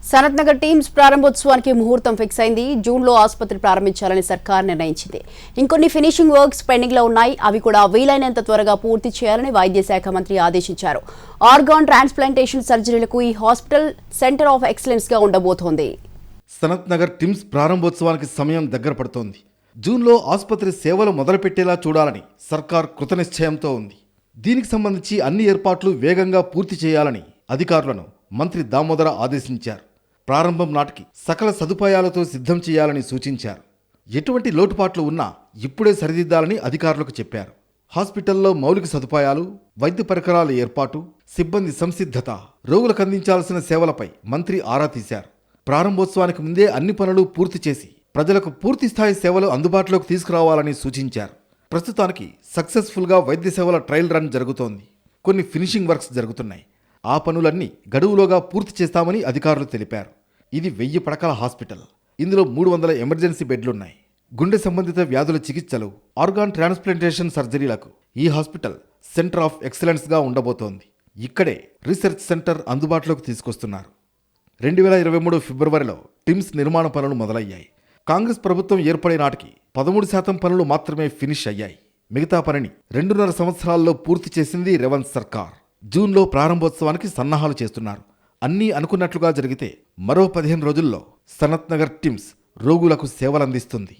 Sanath Nagar teams ప్రారంభోత్సవానికి ముహూర్తం fix అయింది. జూన్లో ఆసుపత్రి ప్రారంభించాలని సర్కార్ నిర్ణయించింది. ఇంకొన్ని ఫినిషింగ్ వర్క్స్ పెండింగ్ లో ఉన్నాయి. అవి కూడా వీలైనంత త్వరగా పూర్తి చేయాలని వైద్య శాఖ మంత్రి ఆదేశించారు. ఆర్గాన్ ట్రాన్స్ప్లాంటేషన్ సర్జరీలకు ఈ హాస్పిటల్ సెంటర్ ఆఫ్ ఎక్సలెన్స్ గా ఉండబోతోంది. సనత్ నగర్ టీమ్స్ ప్రారంభోత్సవానికి సమయం దగ్గర పడుతోంది. జూన్లో ఆసుపత్రి సేవలు మొదలుపెట్టేలా చూడాలని సర్కార్ కృతనిశ్చయంతో ఉంది. దీనికి సంబంధించి అన్ని ఏర్పాట్లు వేగంగా పూర్తి చేయాలని అధికారులను మంత్రి దామోదర ఆదేశించారు. ప్రారంభం నాటికి సకల సదుపాయాలతో సిద్ధం చేయాలని సూచించారు. ఎటువంటి లోటుపాట్లు ఉన్నా ఇప్పుడే సరిదిద్దాలని అధికారులకు చెప్పారు. హాస్పిటల్లో మౌలిక సదుపాయాలు, వైద్య పరికరాల ఏర్పాటు, సిబ్బంది సంసిద్ధత, రోగులకు అందించాల్సిన సేవలపై మంత్రి ఆరా తీశారు. ప్రారంభోత్సవానికి ముందే అన్ని పనులు పూర్తి చేసి ప్రజలకు పూర్తిస్థాయి సేవలు అందుబాటులోకి తీసుకురావాలని సూచించారు. ప్రస్తుతానికి సక్సెస్ఫుల్గా వైద్య సేవల ట్రయల్ రన్ జరుగుతోంది. కొన్ని ఫినిషింగ్ వర్క్స్ జరుగుతున్నాయి. ఆ పనులన్నీ గడువులోగా పూర్తి చేస్తామని అధికారులు తెలిపారు. ఇది 1000 పడకల హాస్పిటల్. ఇందులో 300 ఎమర్జెన్సీ బెడ్లున్నాయి. గుండె సంబంధిత వ్యాధుల చికిత్సలు, ఆర్గాన్ ట్రాన్స్ప్లాంటేషన్ సర్జరీలకు ఈ హాస్పిటల్ సెంటర్ ఆఫ్ ఎక్సలెన్స్గా ఉండబోతోంది. ఇక్కడే రీసెర్చ్ సెంటర్ అందుబాటులోకి తీసుకొస్తున్నారు. 2023 ఫిబ్రవరిలో టిమ్స్ నిర్మాణ పనులు మొదలయ్యాయి. కాంగ్రెస్ ప్రభుత్వం ఏర్పడే నాటికి 13% పనులు మాత్రమే ఫినిష్ అయ్యాయి. మిగతా పనిని 2.5 సంవత్సరాల్లో పూర్తి చేసింది రేవంత్ సర్కార్. జూన్లో ప్రారంభోత్సవానికి సన్నాహాలు చేస్తున్నారు. అన్నీ అనుకున్నట్లుగా జరిగితే మరో 15 రోజుల్లో సనత్ నగర్ టిమ్స్ రోగులకు సేవలందిస్తుంది.